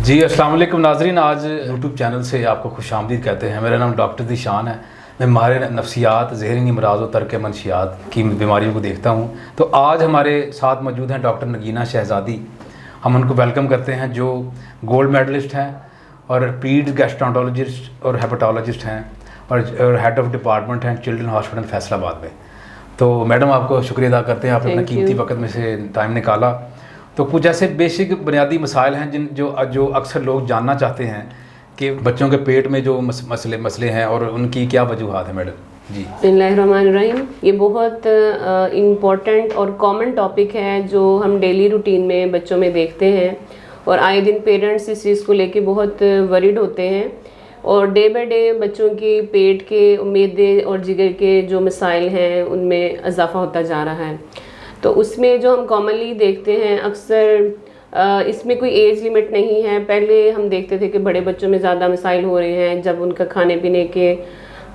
जी अस्सलाम वालेकुम नाज़रीन, आज यूट्यूब चैनल से आपको खुशामदीद कहते हैं। मेरा नाम डॉक्टर ज़ीशान है। मैं माहिर नफ्सियात, ज़हनी अमराज़ और तर्क मंशियात की बीमारियों को देखता हूँ। तो आज हमारे साथ मौजूद हैं डॉक्टर नगीना शहज़ादी। हम उनको वेलकम करते हैं, जो गोल्ड मेडलिस्ट हैं और पीड गैस्ट्रोंटोलॉजिस्ट और हेपेटोलॉजिस्ट हैं और हेड ऑफ डिपार्टमेंट हैं चिल्ड्रन हॉस्पिटल फैसलाबाद में। तो मैडम, आपको शुक्रिया अदा करते हैं, आपने अपना कीमती वक्त में से टाइम निकाला। तो कुछ ऐसे बेसिक बुनियादी मसाइल हैं जो अक्सर लोग जानना चाहते हैं कि बच्चों के पेट में जो मसले हैं और उनकी क्या वजूहात है मैडम जी। बिस्मिल्लाहिर्रहमानिर्रहीम। ये बहुत इम्पॉर्टेंट और कॉमन टॉपिक है जो हम डेली रूटीन में बच्चों में देखते हैं और आए दिन पेरेंट्स इस चीज़ को लेके बहुत वरीड होते हैं और डे बाय डे बच्चों की पेट के, मैदे और जिगर के जो मसाइल हैं उनमें इजाफा होता जा रहा है। तो उसमें जो हम कॉमनली देखते हैं अक्सर इसमें कोई एज लिमिट नहीं है। पहले हम देखते थे कि बड़े बच्चों में ज़्यादा मसाइल हो रहे हैं जब उनका खाने पीने के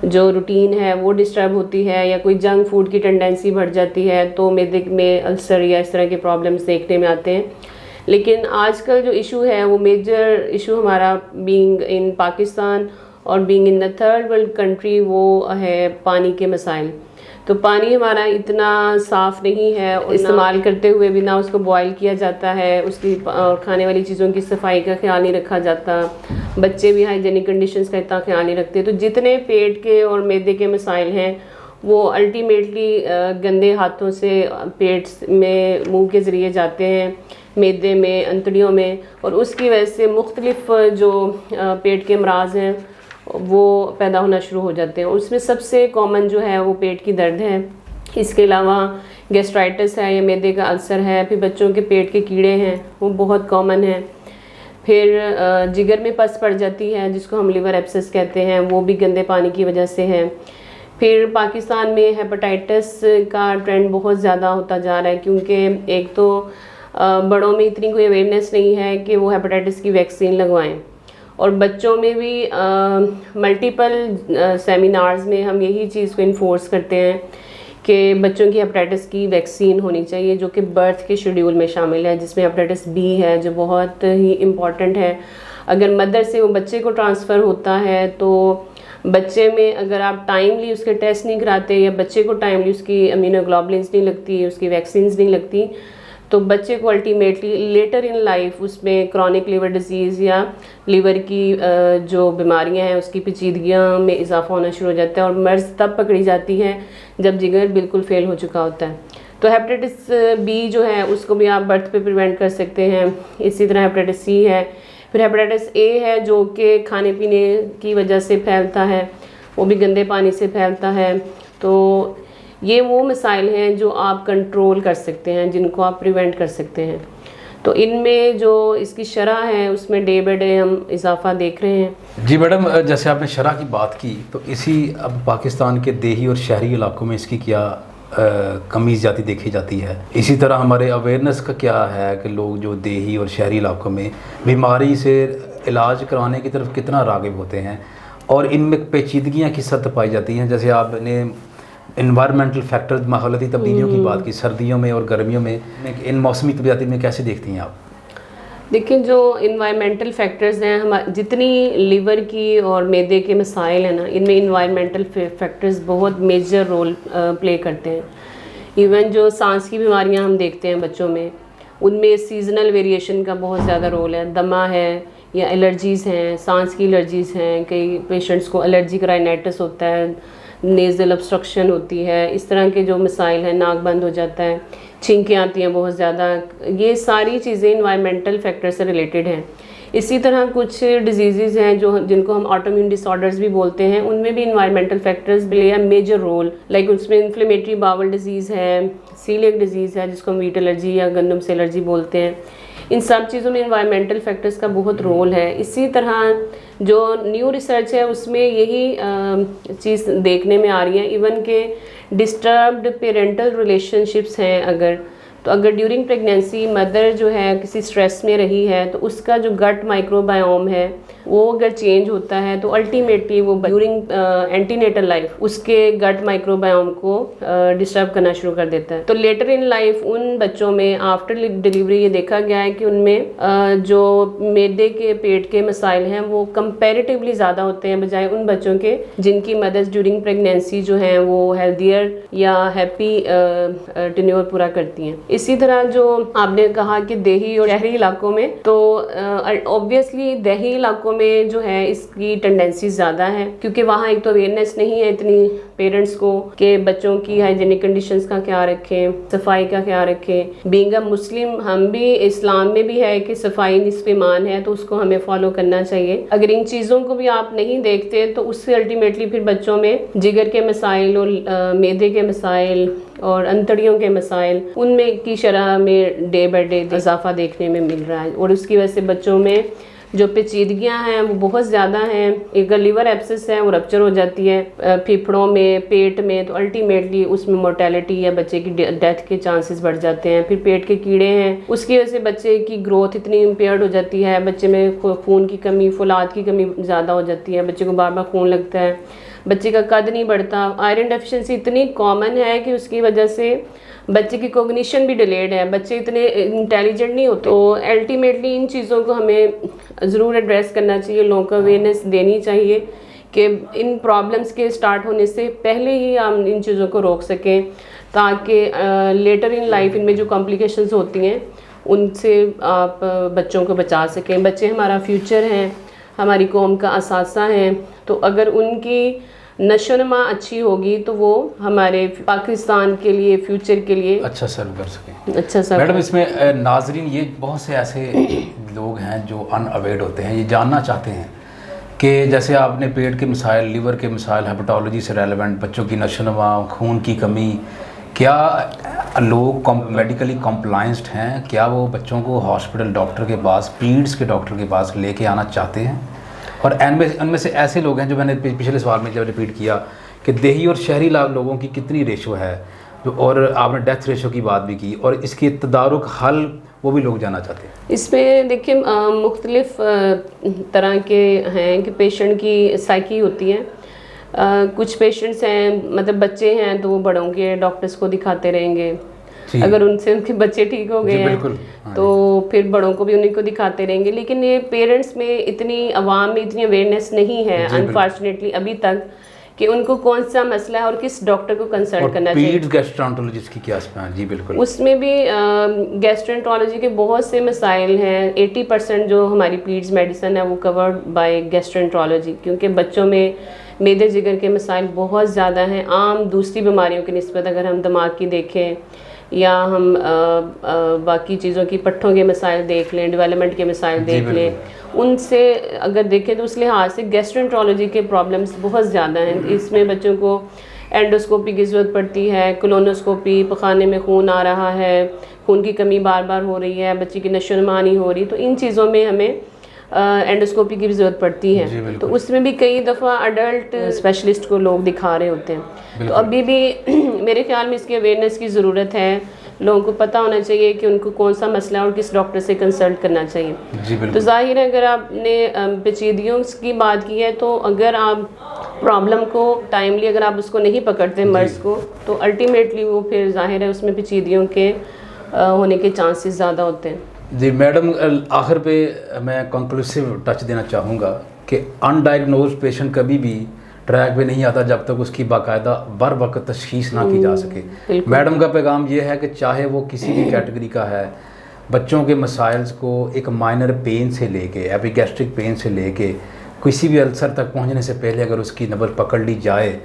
जो रूटीन है वो डिस्टर्ब होती है या कोई जंक फूड की टेंडेंसी बढ़ जाती है तो मैदे में अल्सर या इस तरह के प्रॉब्लम्स देखने में आते हैं। लेकिन आजकल जो इशू है वो मेजर इशू हमारा बीइंग इन पाकिस्तान और being in the third world country वो है पानी के मसाइल। तो पानी हमारा इतना साफ़ नहीं है और इस्तेमाल करते हुए भी ना उसको बॉयल किया जाता है, उसकी और खाने वाली चीज़ों की सफाई का ख्याल नहीं रखा जाता। बच्चे भी हाइजीनिक कंडीशंस का इतना ख्याल नहीं रखते। तो जितने पेट के और मैदे के मसाइल हैं वो अल्टीमेटली गंदे हाथों से पेट में मुंह के ज़रिए जाते हैं, मैदे में, अंतड़ियों में, और उसकी वजह से मुख्तलिफ जो पेट के अमराज हैं वो पैदा होना शुरू हो जाते हैं। उसमें सबसे कॉमन जो है वो पेट की दर्द है। इसके अलावा गैस्ट्राइटिस है या मैदे का अल्सर है। फिर बच्चों के पेट के कीड़े हैं वो बहुत कॉमन है। फिर जिगर में पस पड़ जाती है जिसको हम लिवर एब्सेस कहते हैं, वो भी गंदे पानी की वजह से है। फिर पाकिस्तान में हेपेटाइटिस का ट्रेंड बहुत ज़्यादा होता जा रहा है क्योंकि एक तो बड़ों में इतनी कोई अवेयरनेस नहीं है कि वो हेपेटाइटिस की वैक्सीन लगवाएं, और बच्चों में भी मल्टीपल सेमिनार्स में हम यही चीज़ को इन्फोर्स करते हैं कि बच्चों की हेपेटाइटिस की वैक्सीन होनी चाहिए जो कि बर्थ के शेड्यूल में शामिल है, जिसमें हेपेटाइटिस बी है जो बहुत ही इम्पॉर्टेंट है। अगर मदर से वो बच्चे को ट्रांसफ़र होता है तो बच्चे में अगर आप टाइमली उसके टेस्ट नहीं कराते या बच्चे को टाइमली उसकी इम्यूनोग्लोबुलिन्स नहीं लगती, उसकी वैक्सीन्स नहीं लगती, तो बच्चे को अल्टीमेटली लेटर इन लाइफ उसमें क्रॉनिक लिवर डिजीज़ या लिवर की जो बीमारियां हैं उसकी पेचीदगियां में इजाफा होना शुरू हो जाता है और मर्ज़ तब पकड़ी जाती है जब जिगर बिल्कुल फेल हो चुका होता है। तो हेपेटाइटिस बी जो है उसको भी आप बर्थ पे प्रिवेंट कर सकते हैं। इसी तरह हेपेटाइटिस सी है। फिर हेपेटाइटिस ए है जो कि खाने पीने की वजह से फैलता है, वो भी गंदे पानी से फैलता है। तो ये वो मसाइल हैं जो आप कंट्रोल कर सकते हैं, जिनको आप प्रिवेंट कर सकते हैं। तो इनमें जो इसकी शरह है उसमें डे बाय डे हम इजाफा देख रहे हैं। जी मैडम, जैसे आपने शरह की बात की तो इसी अब पाकिस्तान के देही और शहरी इलाकों में इसकी क्या कमी ज़्यादा देखी जाती है? इसी तरह हमारे अवेयरनेस का क्या है कि लोग जो देही और शहरी इलाकों में बीमारी से इलाज करवाने की तरफ कितना राग़िब होते हैं और इनमें पेचीदगियाँ किस हद तक पाई जाती हैं? जैसे आपने इन्वायरमेंटल फैक्टर्स, माहौलियाती तब्दीलियों की बात की, सर्दियों में और गर्मियों में इन मौसमी तब्दीलियों में कैसे देखती हैं आप? देखिए, जो इन्वायरमेंटल फैक्टर्स हैं, हम जितनी लिवर की और मैदे के मसाइल हैं ना, इनमें इन्वायरमेंटल फैक्टर्स बहुत मेजर रोल प्ले करते हैं। इवन जो सांस की बीमारियां हम देखते हैं बच्चों में, उनमें सीजनल वेरिएशन का बहुत ज़्यादा रोल है। दमा है या एलर्जीज़ हैं, सांस की एलर्जीज़ हैं, कई पेशेंट्स को एलर्जिक राइनाइटिस होता है, नेज़ल ऑब्स्ट्रक्शन होती है, इस तरह के जो मसाइल हैं, नाक बंद हो जाता है, छींकें आती हैं बहुत ज़्यादा। ये सारी चीज़ें इन्वायरमेंटल फैक्टर से रिलेटेड हैं। इसी तरह कुछ डिजीज़ हैं जो जिनको हम ऑटोइम्यून डिसऑर्डर्स भी बोलते हैं, उनमें भी environmental factors play a major role. Like उसमें इन्फ्लेमेटरी बावल डिजीज़ है, सीलियक डिजीज़ है जिसको हम वीट एलर्जी या गंदम से एलर्जी बोलते हैं। इन सब चीज़ों में इन्वायरमेंटल फैक्टर्स का बहुत रोल है। इसी तरह जो न्यू रिसर्च है उसमें यही चीज़ देखने में आ रही है। इवन के डिस्टर्ब्ड पेरेंटल रिलेशनशिप्स हैं अगर, तो अगर ड्यूरिंग प्रेगनेंसी मदर जो है किसी स्ट्रेस में रही है तो उसका जो गट माइक्रोबायोम है वो अगर चेंज होता है तो अल्टीमेटली वो ड्यूरिंग एंटीनेटल लाइफ उसके गट माइक्रोबायोम को डिस्टर्ब करना शुरू कर देता है। तो लेटर इन लाइफ उन बच्चों में आफ्टर डिलीवरी ये देखा गया है कि उनमें जो मैदे के पेट के मसाइल हैं वो कंपैरेटिवली ज़्यादा होते हैं बजाय उन बच्चों के जिनकी मदर्स ड्यूरिंग प्रेगनेंसी जो हैं वो हेल्दियर या हैप्पी टेन्योर पूरा करती हैं। इसी तरह जो आपने कहा कि देही और शहरी इलाकों में, तो ऑब्वियसली देही इलाकों में जो है इसकी टेंडेंसी ज़्यादा है क्योंकि वहाँ एक तो अवेयरनेस नहीं है इतनी पेरेंट्स को कि बच्चों की हाइजीनिक कंडीशंस का ख्याल रखें, सफाई का ख्याल रखें। बीइंग अ मुस्लिम हम भी इस्लाम में भी है कि सफाई निस्फ़ ईमान है, तो उसको हमें फॉलो करना चाहिए। अगर इन चीज़ों को भी आप नहीं देखते तो उससे अल्टीमेटली फिर बच्चों में जिगर के मसाइल और मैदे के मसाइल और अंतड़ियों के मसाइल उनमें की शरह में डे बाई डे इजाफा देखने में मिल रहा है और उसकी वजह से बच्चों में जो पेचीदगियां हैं वो बहुत ज़्यादा हैं। एक लीवर एब्सेस है वो रप्चर हो जाती है फेफड़ों में, पेट में, तो अल्टीमेटली उसमें मोर्टेलिटी या बच्चे की डेथ के चांसेस बढ़ जाते हैं। फिर पेट के कीड़े हैं, उसकी वजह से बच्चे की ग्रोथ इतनी इम्पेयर्ड हो जाती है, बच्चे में खून की कमी, फौलाद की कमी ज़्यादा हो जाती है, बच्चे को बार बार खून लगता है, बच्चे का कद नहीं बढ़ता। आयरन डेफिशिएंसी इतनी कॉमन है कि उसकी वजह से बच्चे की कॉग्निशन भी डिलेड है, बच्चे इतने इंटेलिजेंट नहीं होते। तो अल्टीमेटली इन चीज़ों को हमें ज़रूर एड्रेस करना चाहिए, लोगों को अवेयरनेस देनी चाहिए कि इन प्रॉब्लम्स के स्टार्ट होने से पहले ही हम इन चीज़ों को रोक सकें ताकि लेटर इन लाइफ इनमें जो कॉम्प्लिकेशंस होती हैं उनसे आप बच्चों को बचा सकें। बच्चे हमारा फ्यूचर हैं, हमारी कौम का असासा हैं, तो अगर उनकी नशोनुमा अच्छी होगी तो वो हमारे पाकिस्तान के लिए, फ्यूचर के लिए अच्छा सर्व कर सकें। अच्छा सर्व। मैडम इसमें नाजरीन ये बहुत से ऐसे लोग हैं जो अनअवेयर होते हैं, ये जानना चाहते हैं कि जैसे आपने पेट के मसाइल, लीवर के मसाइल, हेपेटोलॉजी से रेलेवेंट, बच्चों की नशोनुमा, खून की कमी, क्या लोग मेडिकली कॉम्प्लाइंस्ड हैं? क्या वो बच्चों को हॉस्पिटल डॉक्टर के पास, पीड्स के डॉक्टर के पास लेके आना चाहते हैं? और उनमें से ऐसे लोग हैं जो मैंने पिछले सवाल में जब रिपीट किया कि देही और शहरी लोगों की कितनी रेशो है, और आपने डेथ रेशो की बात भी की, और इसके तदारुक हल वो भी लोग जानना चाहते हैं। इसमें देखिए मुख्तलिफ तरह के हैं कि पेशेंट की साइकी होती है। कुछ पेशेंट्स हैं, मतलब बच्चे हैं तो वो बड़ों के डॉक्टर्स को दिखाते रहेंगे, अगर उनसे उनके बच्चे ठीक हो गए हैं तो फिर बड़ों को भी उन्हीं को दिखाते रहेंगे। लेकिन ये पेरेंट्स में इतनी, आवाम में इतनी अवेयरनेस नहीं है अनफॉर्चुनेटली अभी तक कि उनको कौन सा मसला है और किस डॉक्टर को कंसल्ट करना चाहिए। पीड्स गैस्ट्रोएंटरोलॉजिस्ट की क्या स्पैन? जी बिल्कुल, उसमें भी गैस्ट्रोएंटरोलॉजी के बहुत से मसाइल हैं। 80% जो हमारी पीड्स मेडिसिन है वो कवर्ड बाय गैस्ट्रोएंटरोलॉजी, क्योंकि बच्चों में मैदे जिगर के मसाइल बहुत ज़्यादा हैं आम दूसरी बीमारियों की निस्बत। अगर हम दिमाग की देखें या हम बाकी चीज़ों की, पट्ठों के मसाइल देख लें, डेवलपमेंट के मसाइल देख लें, उनसे अगर देखें तो उस लिहाज से गैस्ट्रोएंटरोलॉजी के प्रॉब्लम्स बहुत ज़्यादा हैं। इसमें बच्चों को एंडोस्कोपी की ज़रूरत पड़ती है, कोलोनोस्कोपी, पखाने में खून आ रहा है, खून की कमी बार बार हो रही है, बच्चे की नशोनुमा नहीं हो रही, तो इन चीज़ों में हमें एंडोस्कोपी की भी ज़रूरत पड़ती है। तो उसमें भी कई दफ़ा अडल्ट स्पेशलिस्ट को लोग दिखा रहे होते हैं। तो अभी भी मेरे ख्याल में इसकी अवेयरनेस की ज़रूरत है, लोगों को पता होना चाहिए कि उनको कौन सा मसला है और किस डॉक्टर से कंसल्ट करना चाहिए। तो जाहिर है अगर आपने पेचीदगियों की बात की है तो अगर आप प्रॉब्लम को टाइमली अगर आप उसको नहीं पकड़ते मर्ज को, तो अल्टीमेटली वो फिर जाहिर है उसमें पेचीदगियों के होने के चांसेस ज़्यादा होते हैं। जी मैडम, आखिर पे मैं कंक्लूसिव टच देना चाहूँगा कि अनडायग्नोज पेशेंट कभी भी ट्रैक पे नहीं आता जब तक उसकी बाकायदा बर वक्त तशखीस ना की जा सके। मैडम का पैगाम ये है कि चाहे वो किसी भी कैटेगरी का है, बच्चों के मसाइल्स को एक माइनर पेन से लेके, एपिगैस्ट्रिक पेन से लेके किसी भी अल्सर तक पहुंचने से पहले अगर उसकी नब्ज पकड़ ली जाए,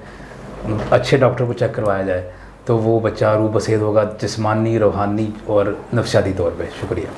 अच्छे डॉक्टर को चेक करवाया जाए, तो वो बच्चा रूह बसेद होगा जिस्मानी, रूहानी और नफ्सियाती तौर पे। शुक्रिया।